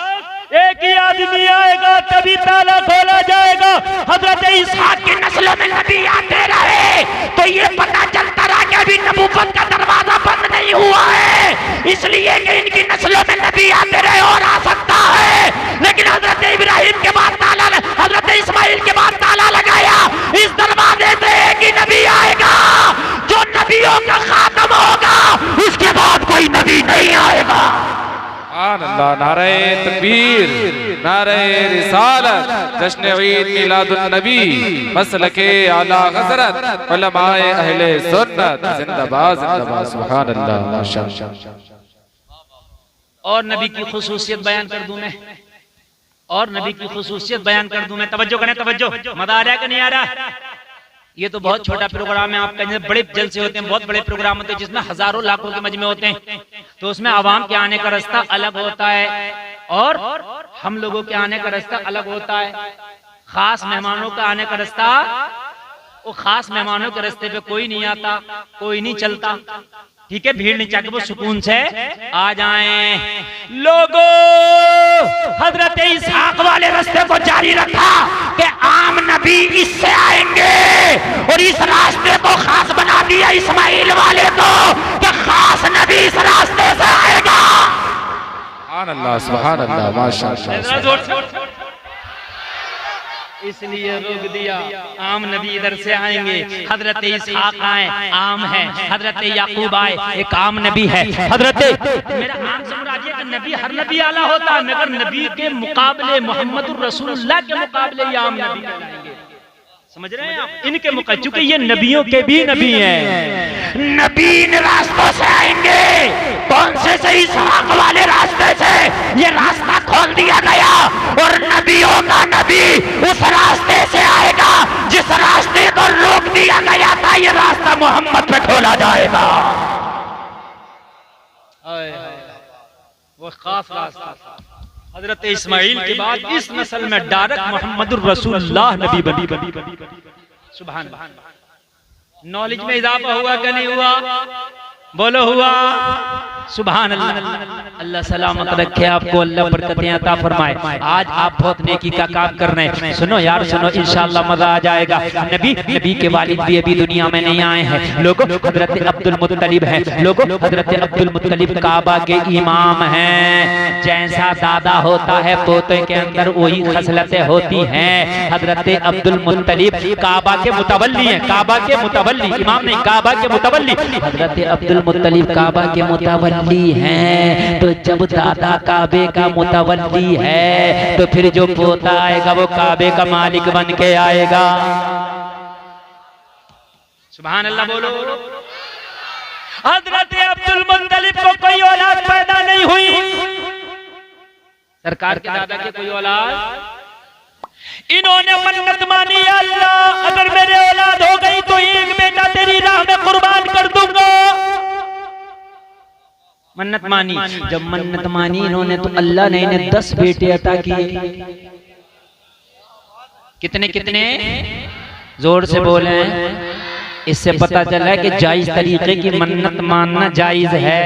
एक ही आदमी आएगा तभी ताला खोला जाएगा। हजरत इसहाक की नस्लों में नबी आते रहे तो ये पता चलता रहा कि अभी नबूवत का दरवाजा बंद नहीं हुआ है, इसलिए कि इनकी नस्लों में नबी आते रहे और आ सकता है। लेकिन हजरत इब्राहिम के बाद ताला, हजरत इस्माइल के बाद ताला लगाया। इस दरवाजे से एक ही नबी आएगा जो नबियों का खातम होगा, उसके बाद कोई नबी नहीं आएगा। अल्लाह, नारे तकबीर, नारे रिसालत, जश्न ईद मिलादुन नबी, मसलके आला हज़रत, उलमाए अहले सुन्नत, जिंदाबाद जिंदाबाद, सुभान अल्लाह, माशाअल्लाह। और नबी की खुसूसियत बयान कर दूं मैं, और नबी की खुसूसियत बयान कर दूं मैं। तवज्जो करें, तवज्जो। मजा आ रहा है कि नहीं आ रहा? ये तो बहुत छोटा प्रोग्राम है आपका, बड़े जलसे होते हैं, बहुत बड़े प्रोग्राम होते हैं जिसमें हजारों लाखों के मजमे होते हैं, तो उसमें आवाम के आने का रास्ता अलग होता है और हम लोगों के आने का रास्ता अलग होता है। खास मेहमानों का आने का रास्ता, वो खास मेहमानों के रास्ते पे कोई नहीं आता, कोई नहीं चलता, ठीक है, भीड़ नहीं चाहिए, वो सुकून से आ जाएं। लोगों हजरत इसहाक वाले रास्ते को जारी रखा कि आम नबी इससे आएंगे और इस रास्ते को खास बना दिया इस्माइल वाले को कि खास नबी इस रास्ते से आएगा। सुभान अल्लाह, सुभान अल्लाह, माशाअल्लाह। इसलिए रोक दिया, आम नबी इधर से आएंगे। हजरत इसहाक आए, आम है। हजरत याकूब आए, एक आम नबी है। हजरत मेरा आम से मुराद ये कि नबी हर नबी आला होता है, मगर नबी के मुकाबले मोहम्मदुर रसूलुल्लाह के मुकाबले ये आम नबी कहलाएंगे। समझ रहे हैं आप? इनके मुकाबले, चूंकि ये नबियों के भी नबी हैं, नबी इन रास्तों से आएंगे। कौन से? सही सराख वाले रास्ते से ये रास्ता खोल दिया गया और नबियों का नबी उस रास्ते से आएगा जिस रास्ते को रोक दिया गया था। ये रास्ता मोहम्मद पे खोला जाएगा। वो खास रास्ता हजरत इस्माइल के बाद इस नस्ल में डायरेक्ट मोहम्मदुर रसूलुल्लाह नबी बनी। सुभान अल्लाह। नॉलेज में इजाफा हुआ क्या नहीं हुआ? बोलो हुआ। सुभान अल्लाह। अल्लाह सलामत रखे आपको, अल्लाह बरकतें अता फरमाए। आज आप बहुत नेकी का काम कर रहे हैं। सुनो यार सुनो, इंशाअल्लाह मजा आ जाएगा। नबी के वालिद भी अभी दुनिया में नहीं आए हैं। लोगों हजरत अब्दुल मुत्तलिब हैं। लोगों हजरत अब्दुल मुत्तलिब काबा के इमाम हैं। जैसा दादा होता है पोते के अंदर वही खसलतें होती हैं। हजरत अब्दुल मुत्तलिब काबा के मुतवल्ली हैं। काबा के मुतवल्ली, इमाम नहीं, काबा के मुतवल्ली। हजरत अब्दुल मुत्तलिब काबा के मुतवल्ली हैं। तो जब दादा काबे का मुतवल्ली है तो फिर जो पोता आएगा वो काबे का मालिक बन के आएगा। सुभान अल्लाह बोलो। हजरत अब्दुल मुत्तलिब को कोई औलाद पैदा नहीं हुई। सरकार के दादा के कोई औलाद, इन्होंने मन्नत मानी, अल्लाह अगर मेरे औलाद हो गई तो एक बेटा तेरी राह में कुर्बान कर दूंगा। मन्नत मानी। जब मन्नत मानी इन्होंने तो अल्लाह ने इन्हें 10 बेटे अता किए। कितने कितने? जोर से बोले। इससे पता चला है कि जायज तरीके की मन्नत मानना जायज है।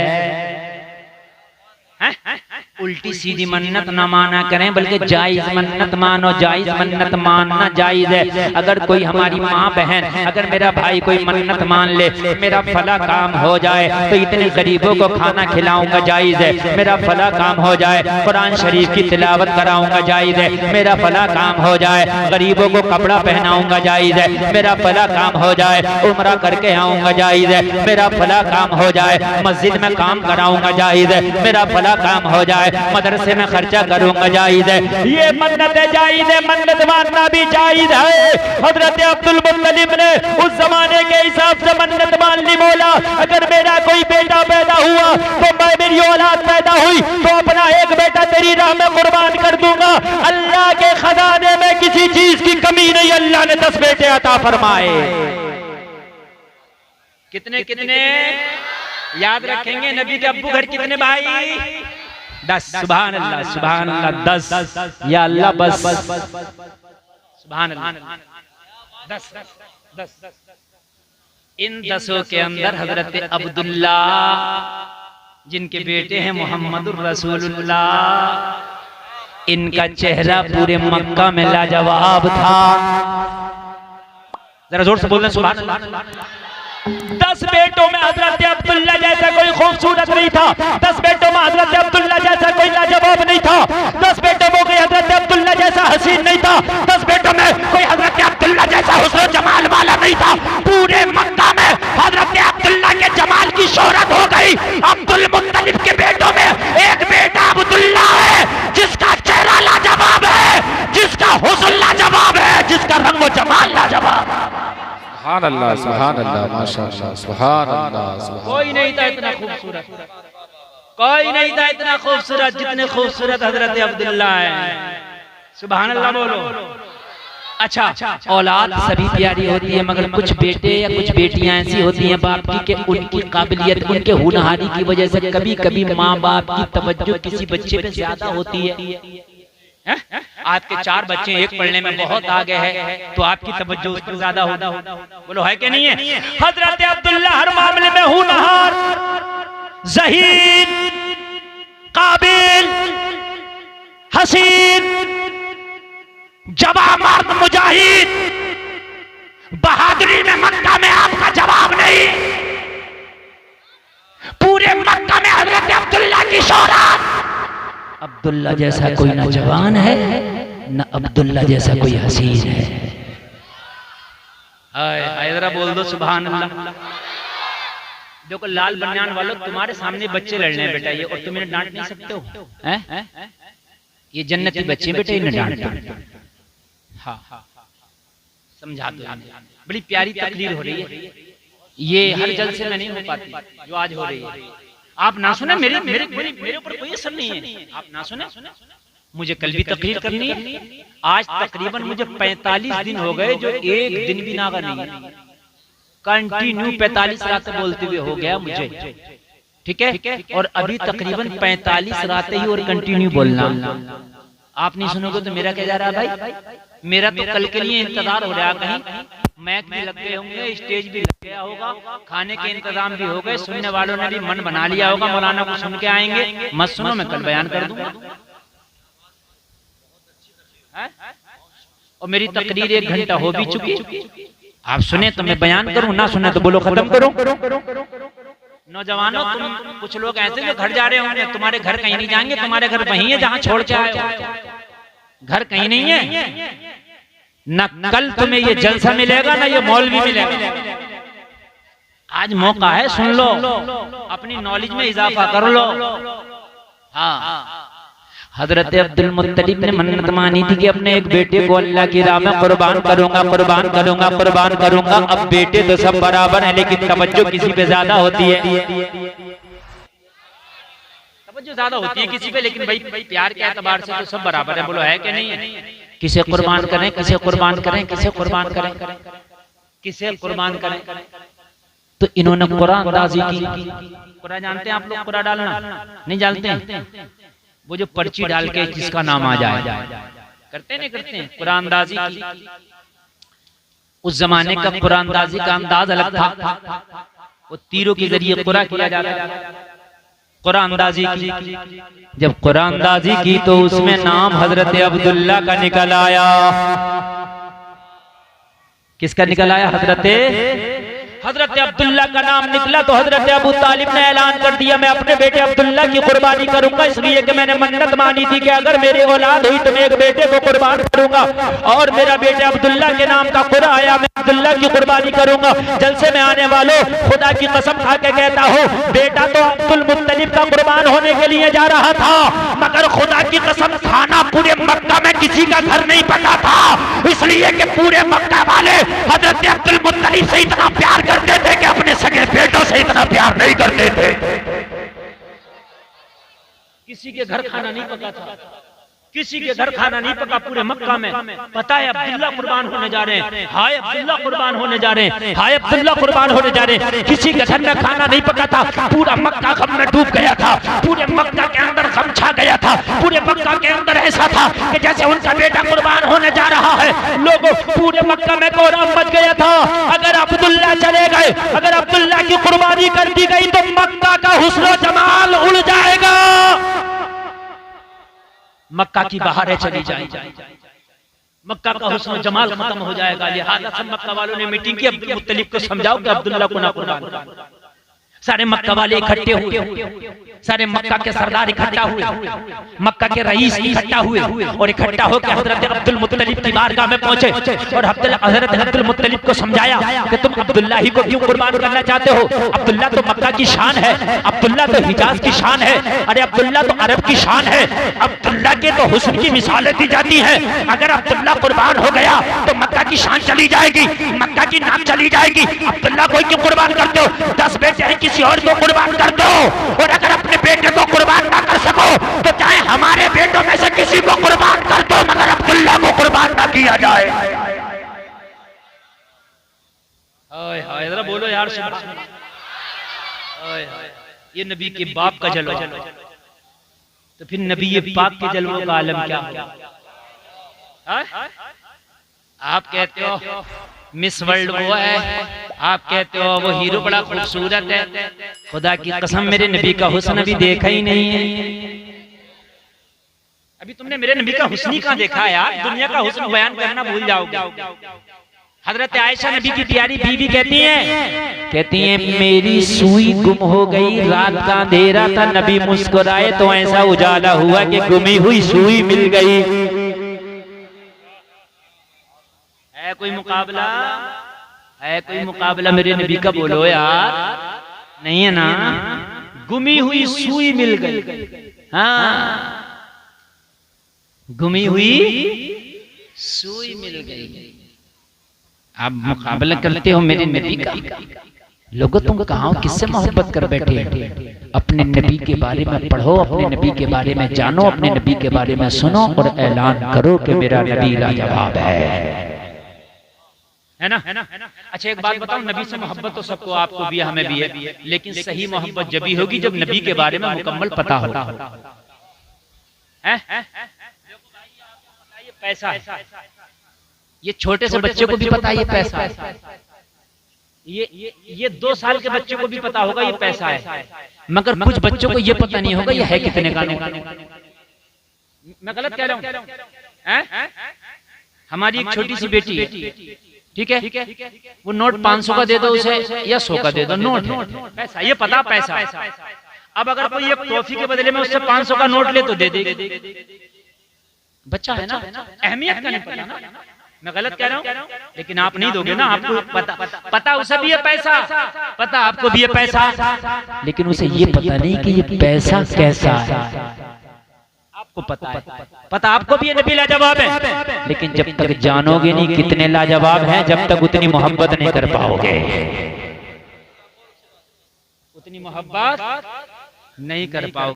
उल्टी सीधी मन्नत ना माना करें, बल्कि जायज मन्नत मानो। जायज मन्नत मानना जायज है। अगर कोई हमारी माँ बहन, अगर मेरा भाई कोई मन्नत मान ले, मेरा फला काम हो जाए तो इतने गरीबों को खाना खिलाऊंगा, जायज है। मेरा फला काम हो जाए, कुरान शरीफ की तिलावत कराऊंगा, जायज है। मेरा फला काम हो जाए, गरीबों को कपड़ा पहनाऊंगा, जायज है। मेरा फला काम हो जाए, उम्रा करके आऊंगा, जायज है। मेरा फला काम हो जाए, मस्जिद में काम कराऊंगा, जायज है। मेरा फला काम हो जाए, मदरसे में खर्चा करूंगा, जायज है। ये मन्नत जायज है, मन्नत मानना भी जायज है। हजरत अब्दुल मुत्तलिब ने उस जमाने के हिसाब से मन्नत मान ली। बोला अगर मेरा कोई बेटा पैदा हुआ तो मैं, मेरी औलाद पैदा हुई तो अपना एक बेटा तेरी राह में कुर्बान कर दूंगा। अल्लाह के खजाने में किसी चीज की कमी नहीं। अल्लाह ने 10 बेटे अता फरमाए। कितने कितने याद रखेंगे? नबी के अब्बू घर कितने भाई? 10। सुभान अल्लाह, सुभान अल्लाह। 10 या अल्लाह बस। सुभान अल्लाह। 10। इन 10 के अंदर हजरत अब्दुल्ला जिनके बेटे हैं मोहम्मदुर रसूलुल्लाह, इनका चेहरा पूरे मक्का में लाजवाब था। जरा जोर से बोलना सुभान अल्लाह। 10 बेटों में हजरत अब्दुल्ला जैसा कोई खूबसूरत नहीं था। 10 बेटों में हजरत अब्दुल्ला जैसा कोई लाजवाब नहीं था। 10 बेटों में कोई हजरत अब्दुल्ला जैसा हसीन नहीं था। 10 बेटों में कोई हजरत अब्दुल्ला जैसा हुस्न जमाल वाला नहीं था। पूरे मक्का में हजरत अब्दुल्ला के जमाल की शोहरत हो गई। अब्दुल मुत्तलिब के बेटों में एक बेटा अब्दुल्ला है जिसका चेहरा लाजवाब है, जिसका हुस्न लाजवाब है, जिसका रंग व जमाल लाजवाब है। सुभान अल्लाह, सुभान अल्लाह, माशाअल्लाह, सुभान अल्लाह। कोई नहीं था इतना खूबसूरत, कोई नहीं था इतना खूबसूरत जितने खूबसूरत हजरत अब्दुल्ला है। सुभान अल्लाह बोलो। अच्छा, औलाद सभी प्यारी होती है, मगर कुछ बेटे या कुछ बेटियां ऐसी होती हैं बाप की कि उनकी काबिलियत, उनके हुनहारी की वजह से कभी कभी माँ बाप की तवज्जो किसी बच्चे पे ज्यादा होती है। आपके 4 बच्चे, एक पढ़ने में बहुत आगे है तो आपकी तवज्जो उस पर ज्यादा होगा। बोलो है कि नहीं है? हजरत अब्दुल्ला हर मामले में हुनहार, ज़हीन, काबिल, हसीन, जवाब मर्द, मुजाहिद, बहादुरी में मक्का में आपका जवाब नहीं। पूरे मक्का में हजरत अब्दुल्ला की शोहरत। अब्दुल्ला जैसा कोई न जवान है, न अब्दुल्ला जैसा कोई हसीन है। जरा बोल दो सुभान अल्लाह। देखो लाल बनियान वालों, तुम्हारे सामने बच्चे लड़ने बेटा ये, और तुम इन्हें डांट नहीं सकते हो। ये जन्नती बच्चे बेटा, इन्हें डांट। हाँ, समझा दो। बड़ी प्यारी तकरीर हो रही है। ये हर जलसे में नहीं हो पाती जो आज हो रही है। आप ना सुने, मेरे मेरे मेरे ऊपर कोई असर नहीं है, आप ना सुने। मुझे कल भी तकरीर करनी है। आज तकरीबन मुझे 45 दिन हो गए जो एक दिन भी नागा नहीं है। कंटिन्यू 45 रातें बोलते हुए हो गया मुझे, ठीक है। और अभी तकरीबन 45 रातें ही और कंटिन्यू बोलना। आप नहीं सुनोगे तो मेरा क्या जा रहा है भाई? मेरा तो कल के लिए इंतजार हो रहा है। कहीं मैक भी लग गए होंगे, स्टेज भी लग गया होगा, खाने के इंतजाम भी हो गए, सुनने वालों ने भी मन बना लिया होगा मौलाना को सुन के आएंगे। मत सुनो, मैं कल बयान कर दूंगा। और मेरी तकरीर 1 घंटा हो भी चुकी। आप सुने तो मैं बयान करूं, ना सुने तो बोलो खत्म करो। नौजवानों, तुम कुछ लोग ऐसे जो घर जा रहे होंगे, तुम्हारे घर कहीं नहीं जाएंगे, तुम्हारे घर वहीं है जहां छोड़ के आए हो। घर कहीं नहीं है। न कल तुम्हें ये जलसा मिलेगा, ना ये मौलवी मिलेगा। आज मौका है, सुन लो, अपनी नॉलेज में इजाफा कर लो। हाँ, हजरत अब्दुल मुत्तलिब ने मन्नत मानी थी कि अपने एक बेटे को अल्लाह की राह में कुर्बान करूंगा, कुर्बान करूंगा, कुर्बान करूंगा। अब बेटे तो सब बराबर है, लेकिन तवज्जो किसी पे ज्यादा होती है। तवज्जो ज्यादा होती है किसी पे, लेकिन भाई प्यार के एतबार से तो सब बराबर है। बोलो है कि नहीं है? किसे कुर्बान करें, किसे कुर्बान करें, किसे कुर्बान करें, किसे कुर्बान करें? तो इन्होंने कुरान अंदाजी की। कुरान जानते हैं आप लोग? कुरान डालना नहीं जानते? वो जो पर्ची डाल के जिसका नाम आ जाए, करते नहीं करते हैं? कुरान अंदाजी की। उस जमाने का कुरान अंदाजी का अंदाज अलग था। वो तीरों के जरिए कुरान किया जाता था। कुरान अंदाजी की। जब कुरान अंदाजी की तो उसमें नाम हजरत अब्दुल्ला का निकल आया। किसका निकल आया? हजरत अब्दुल्ला का नाम निकला तो हजरत अबू तालिब ने ऐलान कर दिया, मैं अपने बेटे अब्दुल्ला की कुर्बानी करूंगा, इसलिए कि मैंने मन्नत मानी थी कि अगर मेरी औलाद हुई तो मैं एक बेटे को कुर्बान करूंगा। और मेरा बेटे अब्दुल्ला के नाम का कुरा आया, मैं अब्दुल्ला की कुर्बानी करूंगा। जलसे में आने वालों, खुदा की कसम खा के कहता हूँ, बेटा तो अब्दुल मुत्तलिब का कुर्बान होने के लिए जा रहा था, मगर खुदा की कसम खाना पूरे मक्का में किसी का घर नहीं पता था, इसलिए कि पूरे मक्का वाले हजरत अब्दुल मुत्तलिब से इतना प्यार करते थे कि अपने सगे बेटों से इतना प्यार नहीं करते थे। किसी के घर खाना नहीं पका था, किसी के घर खाना नहीं पका पूरे मक्का में। पता है अब्दुल्ला कुर्बान होने जा रहे हैं, हाय अब्दुल्ला कुर्बान होने जा रहे हैं, हाय अब्दुल्ला कुर्बान होने जा रहे हैं। किसी के घर में खाना नहीं पका था, पूरा मक्का गम में डूब गया था, पूरे मक्का के अंदर गम छा गया था। पूरे मक्का के अंदर ऐसा था कि जैसे उनका बेटा कुर्बान होने जा रहा है, लोगों पूरे मक्का में कोहराम मच गया था। अगर अब्दुल्ला चले गए, अगर अब्दुल्ला की कुर्बानी कर दी गई तो मक्का का हुस्न जमाल उड़ जाएगा, मक्का की बहारें चली जाएंगी, मक्का का हुस्न जमाल खत्म हो जाएगा। लिहाजा सब मक्का वालों ने मीटिंग की, अब्दुल मुत्तलिब को समझाओ कि अब्दुल्ला को ना कुर्बान करो। सारे मक्का वाले इकट्ठे हुए, सारे मक्का के सरदार इकट्ठा हुए, मक्का के रईस इकट्ठा हुए और इकट्ठा होकर हजरत अब्दुल मुत्तलिब की बारगाह में पहुंचे और हजरत अब्दुल मुत्तलिब को समझाया कि तुम अब्दुल्ला ही को क्यों कुर्बान करना चाहते हो? अब्दुल्ला तो मक्का की शान है, अब्दुल्ला तो हिजाज की शान है, अरे अब्दुल्ला तो अरब की शान है, अब्दुल्ला के तो हुस्न की मिसालें दी जाती हैं। अगर अब्दुल्ला कुर्बान हो गया तो मक्का की शान चली जाएगी, मक्का की नाम चली जाएगी। अब्दुल्ला को क्यों कुर्बान करते हो? 10 बेटे हैं, किसी और को कुर्बान कर दो। और अगर अपने बेटे को कुर्बान ना कर सको तो चाहे हमारे बेटों में से किसी को कुर्बान कर दो, मगर अब्दुल्ला को कुर्बान ना किया जाए। जरा बोलो यार, ये नबी के बाप का जलवा, तो फिर नबी ये पाक के जलवों का आलम क्या? आप कहते हो मिस वर्ल्ड वो है, आप कहते हो वो हीरो बड़ा खूबसूरत है, खुदा की कसम मेरे नबी का हुस्न अभी देखा ही नहीं है। अभी तुमने मेरे नबी का हुस्न ही कहाँ देखा यार? दुनिया का हुस्न बयान करना भूल जाओगे। हजरत आयशा नबी की प्यारी बीवी कहती हैं मेरी सुई गुम हो गई, रात का अंधेरा था, नबी मुस्कुराए तो ऐसा उजाला हुआ कि गुमी हुई सुई मिल गई। है कोई मुकाबला? है कोई मुकाबला मेरे नबी का? बोलो यार, नहीं है ना? गुमी हुई सुई मिल गई। हाँ, गुमी हुई सुई मिल गई। आप मुकाबला करते हो मेरे नबी का? लोगों तुम कहाँ हो, किससे मोहब्बत कर बैठे? अपने नबी के बारे में पढ़ो, अपने नबी के बारे में जानो, अपने नबी के बारे में सुनो और ऐलान करो कि मेरा नबी लाजवाब है ना? अच्छा एक बात बताओ, नबी से मोहब्बत तो सबको, आपको भी है, हमें भी है, लेकिन सही मोहब्बत जब भी होगी जब नबी के बारे में मुकम्मल पता हो। पैसा, ये छोटे से बच्चे को भी पता है ये पैसा है, ये 2 साल के बच्चे को भी पता होगा ये पैसा है, मगर कुछ बच्चों को ये पता नहीं होगा ये है कितने का। मैं गलत कह रहा हूँ? हमारी एक छोटी सी बेटी, ठीक है, वो नोट 500 का दे दो उसे या 100 का दे दो, नोट है, पैसा, ये पता पैसा। अब अगर कोई एक टॉफी के बदले में उससे 500 का नोट ले तो दे दे, बच्चा है ना, अहमियत का नहीं पता ना। मैं गलत कह रहा हूँ? लेकिन आप नहीं दोगे ना, आपको पता उसे भी है पैसा, पता आपको भी है पैसा, लेकिन उसे ये पता नहीं कि ये पैसा कैसा है। आपको पता है, पता आपको भी है नबी लाजवाब है, लेकिन जब तक जानोगे नहीं कितने लाजवाब हैं, जब तक उतनी मोहब्बत नहीं कर पाओगे, उतनी मोहब्बत नहीं कर पाओगे।